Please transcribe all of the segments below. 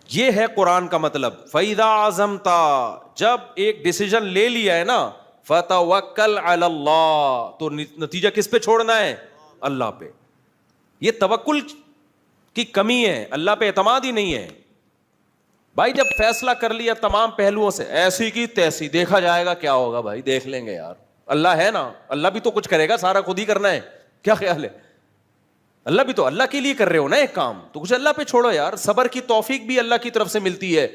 یہ ہے قرآن کا مطلب. فَإِذَا عَزَمْتَ, جب ایک ڈیسیجن لے لیا ہے نا, فَتَوَكَّلْ عَلَى اللَّهِ, تو نتیجہ کس پہ چھوڑنا ہے؟ اللہ پہ. یہ توکل کی کمی ہے, اللہ پہ اعتماد ہی نہیں ہے بھائی. جب فیصلہ کر لیا تمام پہلوؤں سے, ایسی کی تیسی, دیکھا جائے گا کیا ہوگا بھائی, دیکھ لیں گے یار, اللہ ہے نا, اللہ بھی تو کچھ کرے گا, سارا خود ہی کرنا ہے, کیا خیال ہے؟ اللہ بھی تو اللہ کے لیے کر رہے ہو نا ایک کام, تو کچھ اللہ پہ چھوڑو یار. صبر کی توفیق بھی اللہ کی طرف سے ملتی ہے.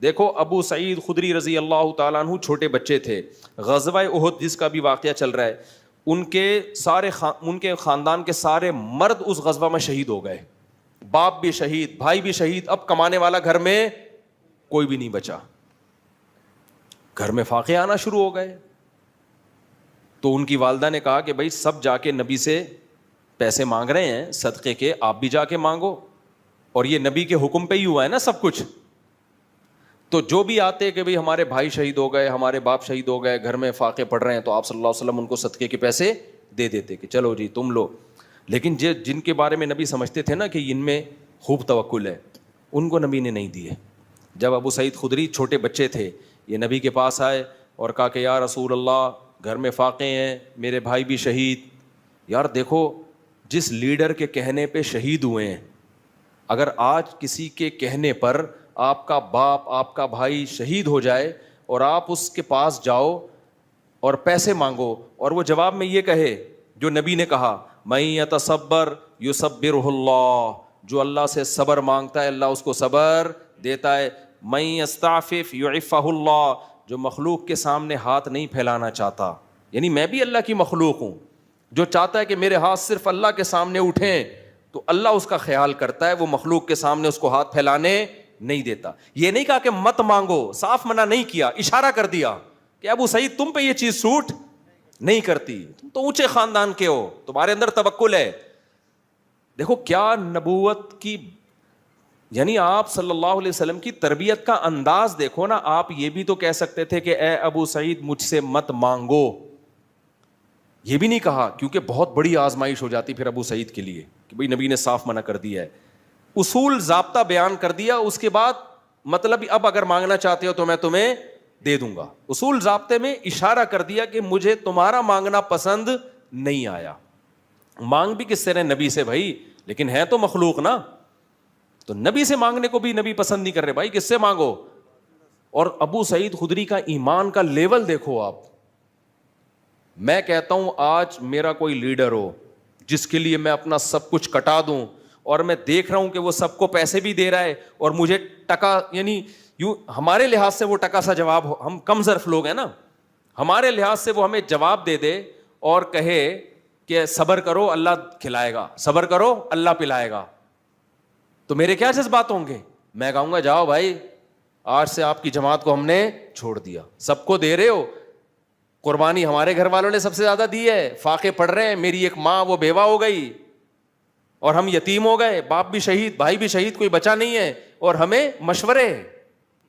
دیکھو ابو سعید خدری رضی اللہ تعالیٰ عنہ چھوٹے بچے تھے, غزوہ احد جس کا بھی واقعہ چل رہا ہے, ان کے خاندان کے سارے مرد اس غزوہ میں شہید ہو گئے, باپ بھی شہید, بھائی بھی شہید. اب کمانے والا گھر میں کوئی بھی نہیں بچا, گھر میں فاقے آنا شروع ہو گئے. تو ان کی والدہ نے کہا کہ بھائی سب جا کے نبی سے پیسے مانگ رہے ہیں صدقے کے, آپ بھی جا کے مانگو, اور یہ نبی کے حکم پہ ہی ہوا ہے نا سب کچھ. تو جو بھی آتے کہ بھئی ہمارے بھائی شہید ہو گئے, ہمارے باپ شہید ہو گئے, گھر میں فاقے پڑ رہے ہیں, تو آپ صلی اللہ علیہ وسلم ان کو صدقے کے پیسے دے دیتے کہ چلو جی تم لو. لیکن جن کے بارے میں نبی سمجھتے تھے نا کہ ان میں خوب توکل ہے, ان کو نبی نے نہیں دیے. جب ابو سعید خدری چھوٹے بچے تھے, یہ نبی کے پاس آئے اور کہا کہ یا رسول اللہ گھر میں فاقے ہیں, میرے بھائی بھی شہید. یار دیکھو جس لیڈر کے کہنے پہ شہید ہوئے ہیں, اگر آج کسی کے کہنے پر آپ کا باپ آپ کا بھائی شہید ہو جائے اور آپ اس کے پاس جاؤ اور پیسے مانگو, اور وہ جواب میں یہ کہے جو نبی نے کہا, میں یتصبر یصبرہ اللہ, جو اللہ سے صبر مانگتا ہے اللہ اس کو صبر دیتا ہے. میں یستعفف یعفہ اللہ, جو مخلوق کے سامنے ہاتھ نہیں پھیلانا چاہتا, یعنی میں بھی اللہ کی مخلوق ہوں, جو چاہتا ہے کہ میرے ہاتھ صرف اللہ کے سامنے اٹھیں تو اللہ اس کا خیال کرتا ہے, وہ مخلوق کے سامنے اس کو ہاتھ پھیلانے نہیں دیتا. یہ نہیں کہا کہ مت مانگو, صاف منع نہیں کیا, اشارہ کر دیا کہ ابو سعید تم پہ یہ چیز سوٹ نہیں کرتی, تم تو اونچے خاندان کے ہو, تمہارے اندر توکل ہے. دیکھو کیا نبوت کی, یعنی آپ صلی اللہ علیہ وسلم کی تربیت کا انداز دیکھو نا. آپ یہ بھی تو کہہ سکتے تھے کہ اے ابو سعید مجھ سے مت مانگو, یہ بھی نہیں کہا, کیونکہ بہت بڑی آزمائش ہو جاتی پھر ابو سعید کے لیے کہ بھئی نبی نے صاف منع کر دیا ہے. اصول ضابطہ بیان کر دیا, اس کے بعد مطلب اب اگر مانگنا چاہتے ہو تو میں تمہیں دے دوں گا. اصول ضابطے میں اشارہ کر دیا کہ مجھے تمہارا مانگنا پسند نہیں آیا. مانگ بھی کس سے رہے؟ نبی سے بھائی, لیکن ہے تو مخلوق نا, تو نبی سے مانگنے کو بھی نبی پسند نہیں کر رہے, بھائی کس سے مانگو. اور ابو سعید خدری کا ایمان کا لیول دیکھو آپ. میں کہتا ہوں آج میرا کوئی لیڈر ہو جس کے لیے میں اپنا سب کچھ کٹا دوں, اور میں دیکھ رہا ہوں کہ وہ سب کو پیسے بھی دے رہا ہے اور مجھے ٹکا, یعنی یوں ہمارے لحاظ سے وہ ٹکا سا جواب ہو, ہم کم ظرف لوگ ہیں نا, ہمارے لحاظ سے وہ ہمیں جواب دے دے اور کہے کہ صبر کرو اللہ کھلائے گا, صبر کرو اللہ پلائے گا, تو میرے کیا جذبات ہوں گے؟ میں کہوں گا جاؤ بھائی, آج سے آپ کی جماعت کو ہم نے چھوڑ دیا, سب کو دے رہے ہو, قربانی ہمارے گھر والوں نے سب سے زیادہ دی ہے, فاقے پڑ رہے ہیں, میری ایک ماں وہ بیوہ ہو گئی اور ہم یتیم ہو گئے, باپ بھی شہید, بھائی بھی شہید, کوئی بچا نہیں ہے, اور ہمیں مشورے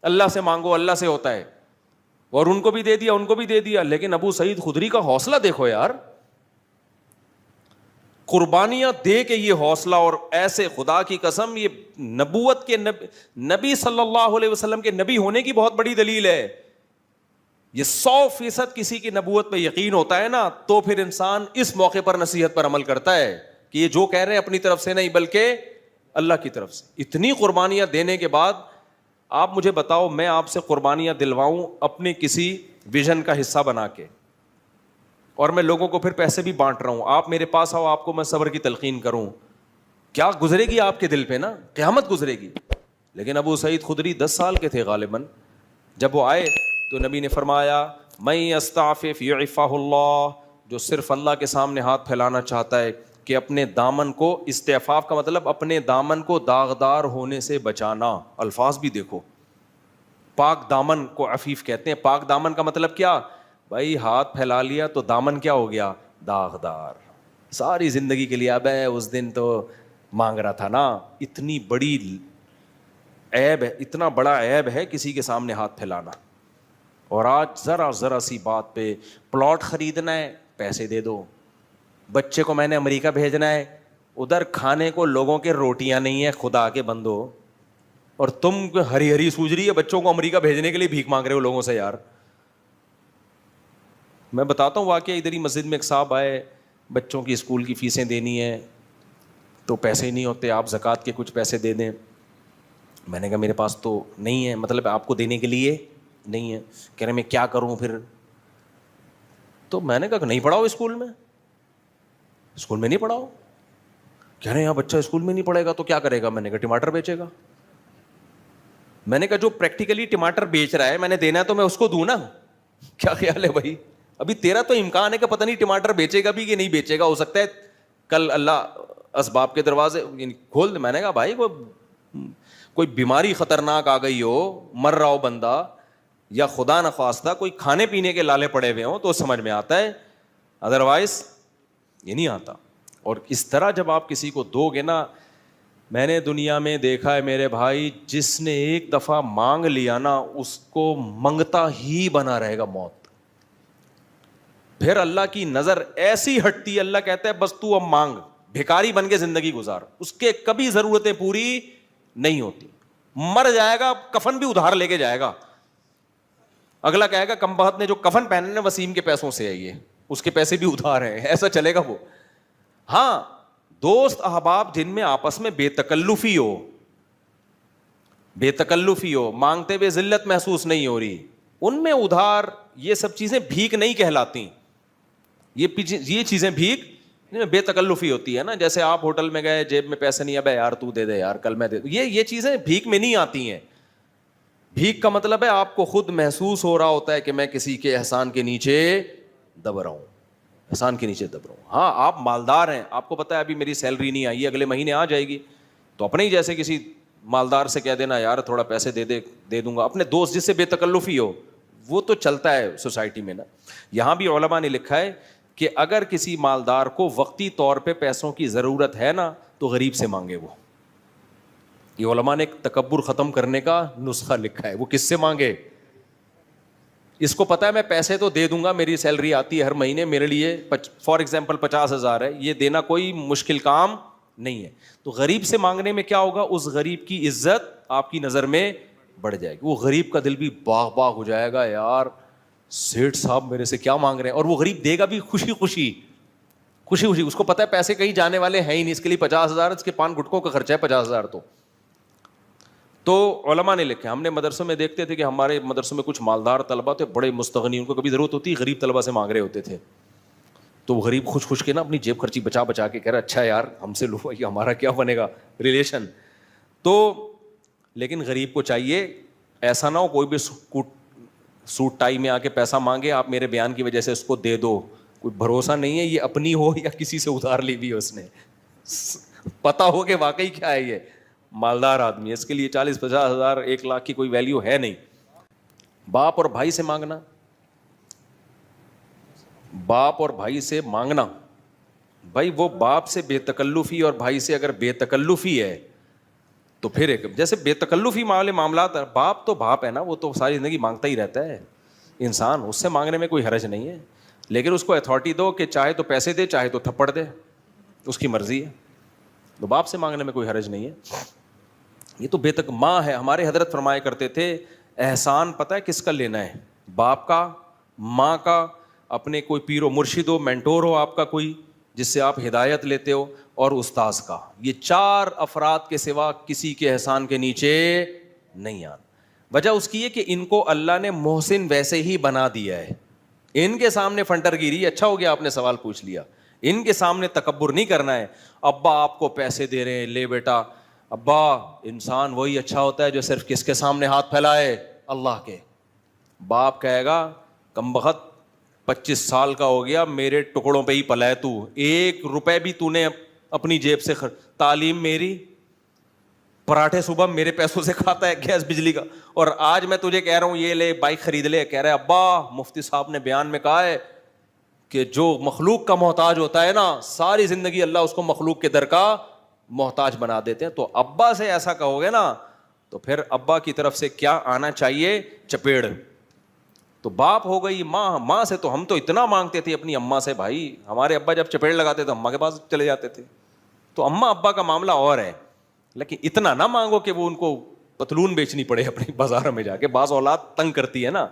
اللہ سے مانگو اللہ سے ہوتا ہے, اور ان کو بھی دے دیا ان کو بھی دے دیا. لیکن ابو سعید خدری کا حوصلہ دیکھو یار, قربانیاں دے کے یہ حوصلہ, اور ایسے خدا کی قسم یہ نبوت کے نبی صلی اللہ علیہ وسلم کے نبی ہونے کی بہت بڑی دلیل ہے. یہ 100% کسی کی نبوت پہ یقین ہوتا ہے نا, تو پھر انسان اس موقع پر نصیحت پر عمل کرتا ہے کہ یہ جو کہہ رہے ہیں اپنی طرف سے نہیں بلکہ اللہ کی طرف سے. اتنی قربانیاں دینے کے بعد آپ مجھے بتاؤ, میں آپ سے قربانیاں دلواؤں اپنے کسی ویژن کا حصہ بنا کے, اور میں لوگوں کو پھر پیسے بھی بانٹ رہا ہوں, آپ میرے پاس آؤ آپ کو میں صبر کی تلقین کروں, کیا گزرے گی آپ کے دل پہ نا, قیامت گزرے گی. لیکن ابو سعید خدری 10 سال کے تھے غالباً, جب وہ آئے تو نبی نے فرمایا میں یستعفف یعفہ اللہ, جو صرف اللہ کے سامنے ہاتھ پھیلانا چاہتا ہے کہ اپنے دامن کو, استعفاف کا مطلب اپنے دامن کو داغدار ہونے سے بچانا. الفاظ بھی دیکھو, پاک دامن کو عفیف کہتے ہیں. پاک دامن کا مطلب کیا بھائی, ہاتھ پھیلا لیا تو دامن کیا ہو گیا؟ داغدار. ساری زندگی کے لیے اب اس دن تو مانگ رہا تھا نا. اتنی بڑی عیب ہے, اتنا بڑا عیب ہے کسی کے سامنے ہاتھ پھیلانا. اور آج ذرا سی بات پہ پلاٹ خریدنا ہے پیسے دے دو, بچے کو میں نے امریکہ بھیجنا ہے, ادھر کھانے کو لوگوں کے روٹیاں نہیں ہیں, خدا کے بندو, اور تم ہری ہری سوج رہی ہے بچوں کو امریکہ بھیجنے کے لیے بھیک مانگ رہے ہو لوگوں سے. یار میں بتاتا ہوں واقعہ, ادھر ہی مسجد میں ایک صاحب آئے, بچوں کی اسکول کی فیسیں دینی ہے تو پیسے نہیں ہوتے, آپ زکوٰۃ کے کچھ پیسے دے دیں. میں نے کہا میرے پاس تو نہیں ہے, مطلب آپ کو دینے کے لیے نہیں ہے. کہہ رہے میں کیا کروں پھر؟ تو میں نے کہا نہیں پڑھاؤ اسکول میں, اسکول میں نہیں پڑھاؤ. کہہ رہے یہاں بچہ اسکول میں نہیں پڑھے گا تو کیا کرے گا؟ میں نے کہا ٹماٹر بیچے گا. میں نے کہا جو پریکٹیکلی ٹماٹر بیچ رہا ہے میں نے دینا ہے تو میں اس کو دوں نا. کیا خیال ہے بھائی؟ ابھی تیرا تو امکان ہے کہ پتہ نہیں ٹماٹر بیچے گا بھی کہ نہیں بیچے گا, ہو سکتا ہے کل اللہ اسباب کے دروازے کھول دے. میں نے کہا بھائی کوئی بیماری خطرناک آ گئی ہو, مر رہا ہو بندہ, یا خدا نخواستہ کوئی کھانے پینے کے لالے پڑے ہوئے ہوں تو سمجھ میں آتا ہے, ادروائز یہ نہیں آتا. اور اس طرح جب آپ کسی کو دو گے نا, میں نے دنیا میں دیکھا ہے میرے بھائی, جس نے ایک دفعہ مانگ لیا نا اس کو منگتا ہی بنا رہے گا موت. پھر اللہ کی نظر ایسی ہٹتی ہے, اللہ کہتا ہے بس تو اب مانگ, بھکاری بن کے زندگی گزار, اس کے کبھی ضرورتیں پوری نہیں ہوتی. مر جائے گا کفن بھی ادھار لے کے جائے گا. اگلا کہے گا کم بخت نے جو کفن پہنے نا وسیم کے پیسوں سے ہے, یہ اس کے پیسے بھی ادھار ہیں, ایسا چلے گا وہ. ہاں دوست احباب جن میں آپس میں بے تکلفی ہو, مانگتے ہوئے ذلت محسوس نہیں ہو رہی, ان میں ادھار یہ سب چیزیں بھیک نہیں کہلاتی. یہ چیزیں بھیک بے تکلفی ہوتی ہے نا. جیسے آپ ہوٹل میں گئے, جیب میں پیسے نہیں, ابے یار تو دے دے یار کل میں دے دوں, یہ چیزیں بھیک میں نہیں آتی ہیں. بھیک کا مطلب ہے آپ کو خود محسوس ہو رہا ہوتا ہے کہ میں کسی کے احسان کے نیچے دب رہا ہوں, احسان کے نیچے دب رہا ہوں. ہاں آپ مالدار ہیں, آپ کو پتا ہے ابھی میری سیلری نہیں آئی ہے, اگلے مہینے آ جائے گی, تو اپنے ہی جیسے کسی مالدار سے کہہ دینا یار تھوڑا پیسے دے دوں گا. اپنے دوست جس سے بے تکلفی ہو, وہ تو چلتا ہے سوسائٹی میں نا. یہاں بھی علماء نے لکھا ہے کہ اگر کسی مالدار کو وقتی طور پہ پیسوں کی ضرورت ہے نا تو غریب سے مانگے. وہ یہ علماء نے ایک تکبر ختم کرنے کا نسخہ لکھا ہے. وہ کس سے مانگے؟ اس کو پتا ہے میں پیسے تو دے دوں گا, میری سیلری آتی ہے ہر مہینے, میرے لیے فار ایگزامپل 50,000 ہے, یہ دینا کوئی مشکل کام نہیں ہے. تو غریب سے مانگنے میں کیا ہوگا, اس غریب کی عزت آپ کی نظر میں بڑھ جائے گی. وہ غریب کا دل بھی باغ باغ ہو جائے گا, یار سیٹھ صاحب میرے سے کیا مانگ رہے ہیں. اور وہ غریب دے گا بھی خوشی خوشی. اس کو پتا ہے پیسے کہیں جانے والے ہیں ہی نہیں, اس کے لیے 50,000, اس کے پان گٹکوں کا خرچہ ہے 50,000. تو علماء نے لکھا, ہم نے مدرسوں میں دیکھتے تھے کہ ہمارے مدرسوں میں کچھ مالدار طلبہ تھے, بڑے مستغنی, ان کو کبھی ضرورت ہوتی غریب طلبہ سے مانگ رہے ہوتے تھے. تو وہ غریب خوش خوش کے نا اپنی جیب خرچی بچا بچا کے کہہ رہا اچھا یار ہم سے لو, یہ ہمارا کیا بنے گا ریلیشن. تو لیکن غریب کو چاہیے ایسا نہ ہو کوئی بھی سوٹ ٹائی میں آ کے پیسہ مانگے, آپ میرے بیان کی وجہ سے اس کو دے دو. کوئی بھروسہ نہیں ہے یہ اپنی ہو یا کسی سے ادھار لی بھی ہے اس نے, پتا ہو کہ واقعی کیا ہے یہ مالدار آدمی ہے, اس کے لیے 40-50,000 1,00,000 کی کوئی ویلیو ہے نہیں. باپ اور بھائی سے مانگنا, باپ اور بھائی سے مانگنا, بھائی وہ باپ سے بے تکلفی اور بھائی سے اگر بے تکلفی ہے تو پھر ایک جیسے بے تکلفی والے معاملات, باپ تو باپ ہے نا, وہ تو ساری زندگی مانگتا ہی رہتا ہے انسان, اس سے مانگنے میں کوئی حرج نہیں ہے. لیکن اس کو اتھارٹی دو کہ چاہے تو پیسے دے چاہے تو تھپڑ دے, اس کی مرضی ہے. تو باپ سے مانگنے میں کوئی حرج نہیں ہے. یہ تو بے تک ماں ہے. ہمارے حضرت فرمایا کرتے تھے احسان پتہ ہے کس کا لینا ہے, باپ کا, ماں کا, اپنے کوئی پیر و مرشد ہو, مینٹور ہو آپ کا کوئی جس سے آپ ہدایت لیتے ہو, اور استاذ کا. یہ 4 افراد کے سوا کسی کے احسان کے نیچے نہیں آنا. وجہ اس کی ہے کہ ان کو اللہ نے محسن ویسے ہی بنا دیا ہے. ان کے سامنے فنٹر گیری, اچھا ہو گیا آپ نے سوال پوچھ لیا, ان کے سامنے تکبر نہیں کرنا ہے. ابا آپ کو پیسے دے رہے ہیں, لے بیٹا. ابا انسان وہی اچھا ہوتا ہے جو صرف کس کے سامنے ہاتھ پھیلائے, اللہ کے. باپ کہے گا کمبخت 25 سال کا ہو گیا, میرے ٹکڑوں پہ ہی پلا ہے تو, 1 روپے بھی تو نے اپنی جیب سے تعلیم میری, پراٹھے صبح میرے پیسوں سے کھاتا ہے, گیس بجلی کا, اور آج میں تجھے کہہ رہا ہوں یہ لے بائک خرید لے. کہہ رہا ہے ابا مفتی صاحب نے بیان میں کہا ہے کہ جو مخلوق کا محتاج ہوتا ہے نا ساری زندگی اللہ اس کو مخلوق کے در کا محتاج بنا دیتے ہیں. تو ابا سے ایسا کہو گے نا تو پھر ابا کی طرف سے کیا آنا چاہیے, چپیڑ. تو باپ ہو گئی ماں, ماں سے تو ہم تو اتنا مانگتے تھے اپنی اماں سے, بھائی ہمارے ابا جب چپیڑ لگاتے تو اماں کے پاس چلے جاتے تھے. تو اماں ابا کا معاملہ اور ہے, لیکن اتنا نہ مانگو کہ وہ ان کو پتلون بیچنی پڑے اپنی بازار میں جا کے, بعض اولاد تنگ کرتی ہے نا.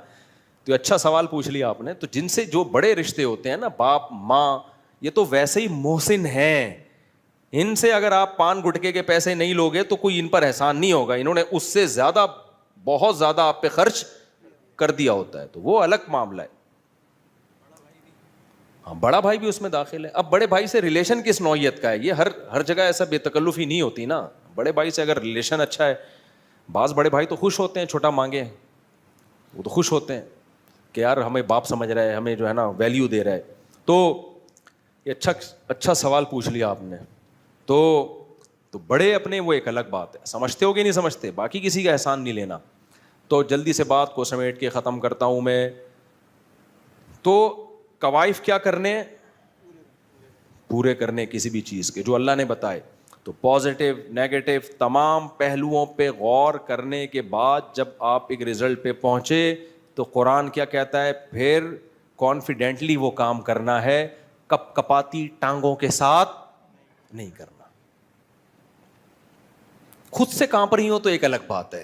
تو اچھا سوال پوچھ لیا آپ نے. تو جن سے جو بڑے رشتے ہوتے ہیں نا, باپ ماں, یہ تو ویسے ہی محسن ہیں, ان سے اگر آپ پان گٹکے کے پیسے نہیں لوگے تو کوئی ان پر احسان نہیں ہوگا, انہوں نے اس سے زیادہ بہت زیادہ آپ پہ خرچ کر دیا ہوتا ہے, تو وہ الگ معاملہ ہے. ہاں, بڑا بھائی بھی اس میں داخل ہے. اب بڑے بھائی سے ریلیشن کس نوعیت کا ہے, یہ ہر جگہ ایسا بے تکلفی نہیں ہوتی نا. بڑے بھائی سے اگر ریلیشن اچھا ہے, بعض بڑے بھائی تو خوش ہوتے ہیں چھوٹا مانگے, وہ تو خوش ہوتے ہیں کہ یار ہمیں باپ سمجھ رہا ہے, ہمیں جو ہے نا ویلیو دے رہا ہے. تو یہ اچھا سوال پوچھ لیا آپ نے. تو بڑے اپنے وہ ایک الگ بات ہے, سمجھتے ہو کہ نہیں سمجھتے, باقی کسی کا احسان نہیں لینا. تو جلدی سے بات کو سمیٹ کے ختم کرتا ہوں میں. تو کوائف کیا کرنے, پورے کرنے کسی بھی چیز کے جو اللہ نے بتائے. تو پازیٹیو نیگیٹو تمام پہلوؤں پہ غور کرنے کے بعد جب آپ ایک رزلٹ پہ پہنچے تو قرآن کیا کہتا ہے, پھر کانفیڈنٹلی وہ کام کرنا ہے, کپ کپاتی ٹانگوں کے ساتھ نہیں کرنا. خود سے کانپ رہی ہو تو ایک الگ بات ہے,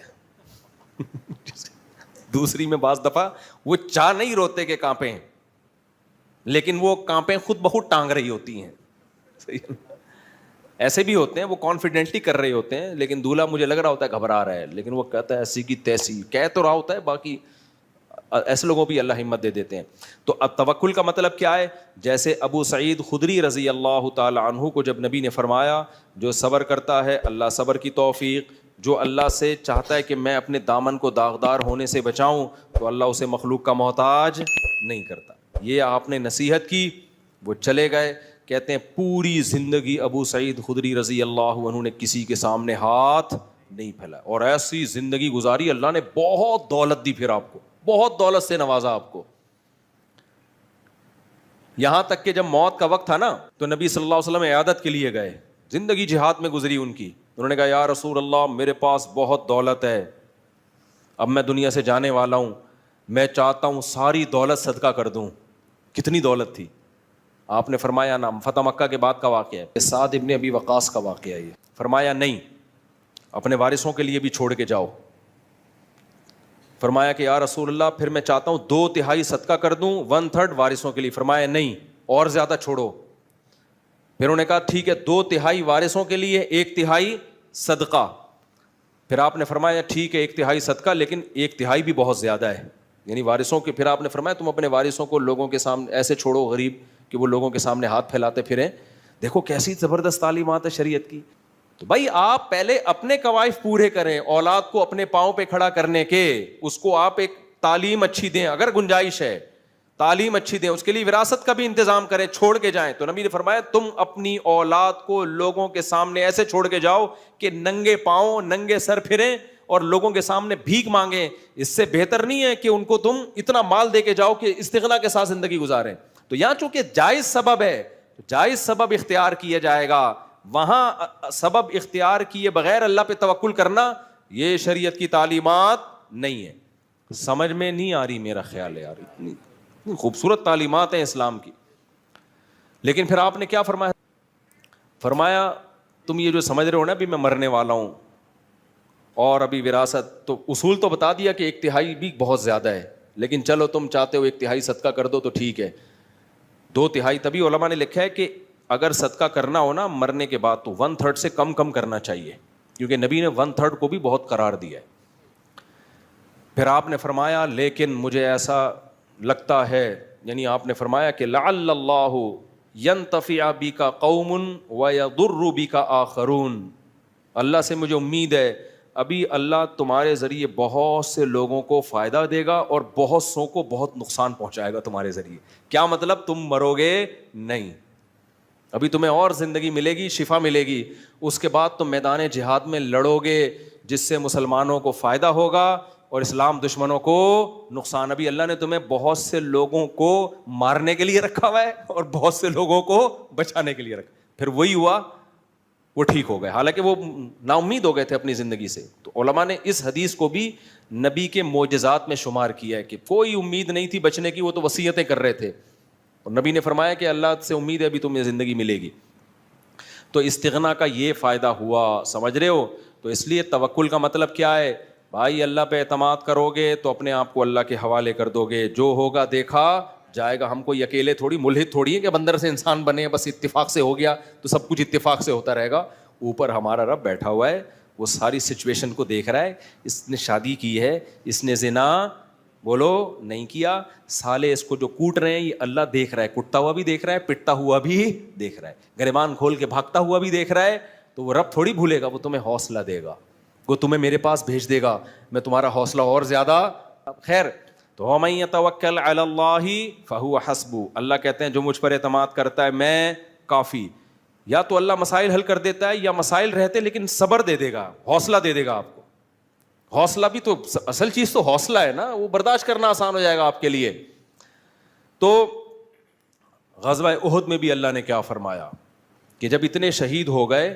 دوسری میں بعض دفعہ وہ چاہ نہیں روتے کہ کانپیں, لیکن وہ کانپیں خود بخود ٹانگ رہی ہوتی ہیں. ایسے بھی ہوتے ہیں, وہ کانفیڈنٹلی کر رہے ہوتے ہیں, لیکن دولہا مجھے لگ رہا ہوتا ہے گھبرا رہا ہے, لیکن وہ کہتا ہے ایسی کی تیسی, کہہ تو رہا ہوتا ہے, باقی ایسے لوگوں بھی اللہ ہمت دے دیتے ہیں. تو اب توکل کا مطلب کیا ہے, جیسے ابو سعید خدری رضی اللہ تعالی عنہ کو جب نبی نے فرمایا جو صبر کرتا ہے اللہ صبر کی توفیق, جو اللہ سے چاہتا ہے کہ میں اپنے دامن کو داغدار ہونے سے بچاؤں تو اللہ اسے مخلوق کا محتاج نہیں کرتا. یہ آپ نے نصیحت کی, وہ چلے گئے. کہتے ہیں پوری زندگی ابو سعید خدری رضی اللہ عنہ نے کسی کے سامنے ہاتھ نہیں پھیلایا, اور ایسی زندگی گزاری, اللہ نے بہت دولت دی, پھر آپ کو بہت دولت سے نوازا آپ کو. یہاں تک کہ جب موت کا وقت تھا نا تو نبی صلی اللہ علیہ وسلم عیادت کے لیے گئے, زندگی جہاد میں گزری ان کی. انہوں نے کہا یا رسول اللہ میرے پاس بہت دولت ہے, اب میں دنیا سے جانے والا ہوں, میں چاہتا ہوں ساری دولت صدقہ کر دوں. کتنی دولت تھی؟ آپ نے فرمایا نام, فتح مکہ کے بعد کا واقعہ ہے, سعد ابن ابی وقاص کا واقعہ ہے یہ. فرمایا نہیں, اپنے وارثوں کے لیے بھی چھوڑ کے جاؤ. فرمایا کہ یا رسول اللہ پھر میں چاہتا ہوں 2/3 صدقہ کر دوں, 1/3 وارثوں کے لیے. فرمایا نہیں, اور زیادہ چھوڑو. پھر انہوں نے کہا ٹھیک ہے 2/3 وارثوں کے لیے, 1/3 صدقہ. پھر آپ نے فرمایا ٹھیک ہے 1/3 صدقہ, لیکن 1/3 بھی بہت زیادہ ہے, یعنی وارثوں کے. پھر آپ نے فرمایا تم اپنے وارثوں کو لوگوں کے سامنے ایسے چھوڑو غریب کہ وہ لوگوں کے سامنے ہاتھ پھیلاتے پھریں. دیکھو کیسی زبردست تعلیمات ہے شریعت کی. تو بھائی آپ پہلے اپنے کوائف پورے کریں, اولاد کو اپنے پاؤں پہ کھڑا کرنے کے, اس کو آپ ایک تعلیم اچھی دیں, اگر گنجائش ہے تعلیم اچھی دیں, اس کے لیے وراثت کا بھی انتظام کریں, چھوڑ کے جائیں. تو نبی نے فرمایا تم اپنی اولاد کو لوگوں کے سامنے ایسے چھوڑ کے جاؤ کہ ننگے پاؤں ننگے سر پھریں اور لوگوں کے سامنے بھیک مانگیں. اس سے بہتر نہیں ہے کہ ان کو تم اتنا مال دے کے جاؤ کہ استغنا کے ساتھ زندگی گزاریں. تو یہاں چونکہ جائز سبب ہے, جائز سبب اختیار کیا جائے گا, وہاں سبب اختیار کیے بغیر اللہ پہ توکل کرنا یہ شریعت کی تعلیمات نہیں ہے. سمجھ میں نہیں آ رہی, میرا خیال ہے یار, اتنی خوبصورت تعلیمات ہیں اسلام کی. لیکن پھر آپ نے کیا فرمایا, فرمایا تم یہ جو سمجھ رہے ہو نا ابھی میں مرنے والا ہوں اور ابھی وراثت, تو اصول تو بتا دیا کہ 1/3 بھی بہت زیادہ ہے, لیکن چلو تم چاہتے ہو 1/3 صدقہ کر دو تو ٹھیک ہے. 2/3 تبھی علماء نے لکھا ہے کہ اگر صدقہ کرنا ہو نا مرنے کے بعد تو 1/3 سے کم کرنا چاہیے, کیونکہ نبی نے 1/3 کو بھی بہت قرار دیا ہے. پھر آپ نے فرمایا لیکن مجھے ایسا لگتا ہے, یعنی آپ نے فرمایا کہ لعل اللہ ینتفع بک قوم ویضر بک آخرون, اللہ سے مجھے امید ہے ابھی اللہ تمہارے ذریعے بہت سے لوگوں کو فائدہ دے گا اور بہت سو کو بہت نقصان پہنچائے گا تمہارے ذریعے. کیا مطلب, تم مرو گے نہیں, ابھی تمہیں اور زندگی ملے گی, شفا ملے گی, اس کے بعد تم میدان جہاد میں لڑو گے جس سے مسلمانوں کو فائدہ ہوگا اور اسلام دشمنوں کو نقصان. ابھی اللہ نے تمہیں بہت سے لوگوں کو مارنے کے لیے رکھا ہوا ہے اور بہت سے لوگوں کو بچانے کے لیے رکھا. پھر وہی ہوا, وہ ٹھیک ہو گئے, حالانکہ وہ نا امید ہو گئے تھے اپنی زندگی سے. تو علماء نے اس حدیث کو بھی نبی کے معجزات میں شمار کیا ہے کہ کوئی امید نہیں تھی بچنے کی, وہ تو وصیتیں کر رہے تھے, اور نبی نے فرمایا کہ اللہ سے امید ہے ابھی تمہیں زندگی ملے گی. تو استغنا کا یہ فائدہ ہوا, سمجھ رہے ہو. تو اس لیے توکل کا مطلب کیا ہے بھائی, اللہ پہ اعتماد کرو گے تو اپنے آپ کو اللہ کے حوالے کر دو گے, جو ہوگا دیکھا جائے گا. ہم کوئی اکیلے تھوڑی ملحد تھوڑی ہے کہ بندر سے انسان بنے, بس اتفاق سے ہو گیا تو سب کچھ اتفاق سے ہوتا رہے گا. اوپر ہمارا رب بیٹھا ہوا ہے, وہ ساری سچویشن کو دیکھ رہا ہے. اس نے شادی کی ہے, اس نے زنا بولو نہیں کیا, سالے اس کو جو کوٹ رہے ہیں یہ اللہ دیکھ رہا ہے, کٹتا ہوا بھی دیکھ رہا ہے, پٹتا ہوا بھی دیکھ رہا ہے, گریبان کھول کے بھاگتا ہوا بھی دیکھ رہا ہے. تو وہ رب تھوڑی بھولے گا, وہ تمہیں حوصلہ دے گا, وہ تمہیں میرے پاس بھیج دے گا, میں تمہارا حوصلہ اور زیادہ. خیر, تو وَمَن يَتَوَكَّلْ عَلَى اللَّهِ فَهُوَ حَسْبُهُ, اللہ کہتے ہیں جو مجھ پر اعتماد کرتا ہے میں کافی. یا تو اللہ مسائل حل کر دیتا ہے, یا مسائل رہتے لیکن صبر دے دے گا, حوصلہ دے دے گا آپ کو. حوصلہ بھی تو اصل چیز تو حوصلہ ہے نا, وہ برداشت کرنا آسان ہو جائے گا آپ کے لیے. تو غزوہ احد میں بھی اللہ نے کیا فرمایا کہ جب اتنے شہید ہو گئے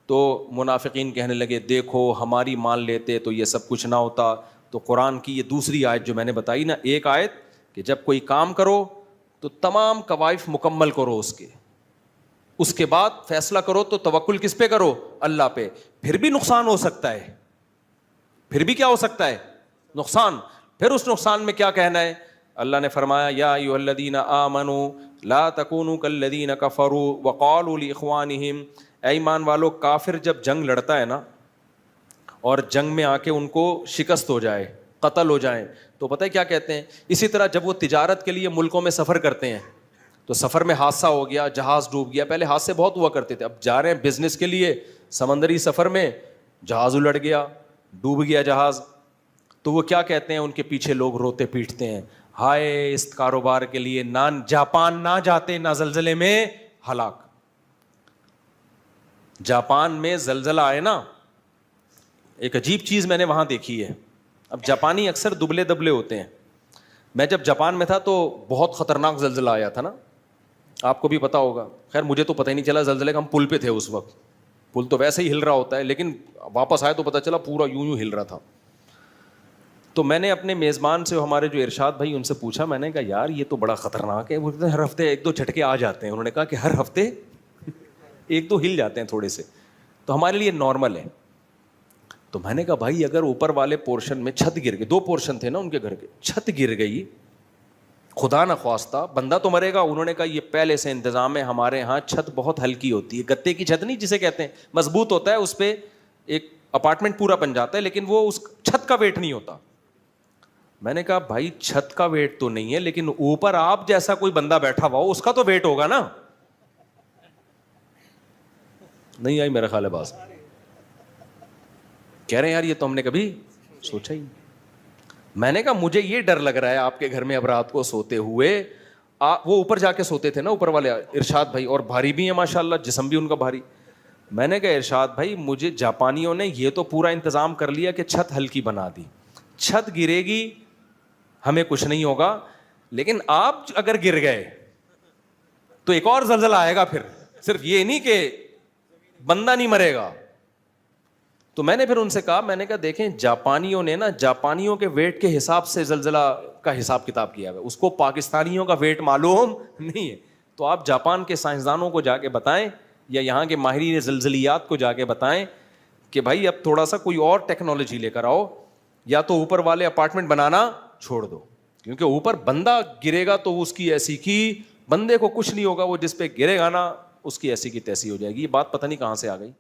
تو منافقین کہنے لگے دیکھو ہماری مان لیتے تو یہ سب کچھ نہ ہوتا. تو قرآن کی یہ دوسری آیت جو میں نے بتائی نا, ایک آیت کہ جب کوئی کام کرو تو تمام کوائف مکمل کرو اس کے بعد فیصلہ کرو, تو توکل کس پہ کرو, اللہ پہ. پھر بھی نقصان ہو سکتا ہے, پھر بھی کیا ہو سکتا ہے, نقصان. پھر اس نقصان میں کیا کہنا ہے, اللہ نے فرمایا یا ایھا الذین آمنوا لا تکونوا کالذین کفروا وقالوا لاخوانہم, اے ایمان والو کافر جب جنگ لڑتا ہے نا اور جنگ میں آ کے ان کو شکست ہو جائے, قتل ہو جائیں, تو پتہ ہے کیا کہتے ہیں. اسی طرح جب وہ تجارت کے لیے ملکوں میں سفر کرتے ہیں تو سفر میں حادثہ ہو گیا, جہاز ڈوب گیا, پہلے حادثے بہت ہوا کرتے تھے, اب جا رہے ہیں بزنس کے لیے سمندری سفر میں, جہاز الٹ گیا, ڈوب گیا جہاز, تو وہ کیا کہتے ہیں, ان کے پیچھے لوگ روتے پیٹتے ہیں, ہائے اس کاروبار کے لیے نہ جاپان نہ جاتے, نہ زلزلے میں ہلاک. جاپان میں زلزلہ آئے نا, ایک عجیب چیز میں نے وہاں دیکھی ہے. اب جاپانی اکثر دبلے دبلے ہوتے ہیں. میں جب جاپان میں تھا تو بہت خطرناک زلزلہ آیا تھا نا, آپ کو بھی پتا ہوگا. خیر مجھے تو پتہ ہی نہیں چلا زلزلے کا, ہم پل پہ تھے اس وقت, پل تو ویسے ہی ہل رہا ہوتا ہے, لیکن واپس آئے تو پتہ چلا پورا یوں ہل رہا تھا. تو میں نے اپنے میزبان سے, ہمارے جو ارشاد بھائی, ان سے پوچھا, میں نے کہا یار یہ تو بڑا خطرناک ہے. وہ کہتے ہیں ہر ہفتے ایک دو جھٹکے آ جاتے ہیں. انہوں نے کہا کہ ہر ہفتے ایک دو ہل جاتے ہیں تھوڑے سے, تو ہمارے لیے نارمل ہے. تو میں نے کہا بھائی اگر اوپر والے پورشن میں چھت گر گئی, 2 پورشن تھے نا ان کے گھر کے, چھت گر گئی خدا نہ خواستہ, بندہ تو مرے گا. انہوں نے کہا یہ پہلے سے انتظام ہے, ہمارے یہاں چھت بہت ہلکی ہوتی ہے, گتے کی چھت نہیں جسے کہتے ہیں, مضبوط ہوتا ہے, اس پہ ایک اپارٹمنٹ پورا بن جاتا ہے, لیکن وہ اس چھت کا ویٹ نہیں ہوتا. میں نے کہا بھائی چھت کا ویٹ تو نہیں ہے, لیکن اوپر آپ جیسا کوئی بندہ بیٹھا ہوا ہو اس کا تو ویٹ ہوگا نا. نہیں آئی میرا خیال ہے بات, کہہ رہے ہیں یار یہ تو ہم نے کبھی سوچا ہی. میں نے کہا مجھے یہ ڈر لگ رہا ہے آپ کے گھر میں اب رات کو سوتے ہوئے, وہ اوپر جا کے سوتے تھے نا اوپر والے ارشاد بھائی, اور بھاری بھی ہیں ماشاءاللہ, جسم بھی ان کا بھاری. میں نے کہا ارشاد بھائی مجھے جاپانیوں نے یہ تو پورا انتظام کر لیا کہ چھت ہلکی بنا دی, چھت گرے گی ہمیں کچھ نہیں ہوگا, لیکن آپ اگر گر گئے تو ایک اور زلزلہ آئے گا. پھر صرف یہ نہیں کہ بندہ نہیں مرے گا. تو میں نے پھر ان سے کہا, میں نے کہا دیکھیں جاپانیوں نے نا جاپانیوں کے ویٹ کے حساب سے زلزلہ کا حساب کتاب کیا ہے, اس کو پاکستانیوں کا ویٹ معلوم نہیں ہے. تو آپ جاپان کے سائنسدانوں کو جا کے بتائیں, یا یہاں کے ماہرین زلزلیات کو جا کے بتائیں کہ بھائی اب تھوڑا سا کوئی اور ٹیکنالوجی لے کر آؤ, یا تو اوپر والے اپارٹمنٹ بنانا چھوڑ دو, کیونکہ اوپر بندہ گرے گا تو اس کی ایسی کی, بندے کو کچھ نہیں ہوگا, وہ جس پہ گرے گا نا اس کی ایسی کی تیسی ہو جائے گی. یہ بات پتہ نہیں کہاں سے آ گئی.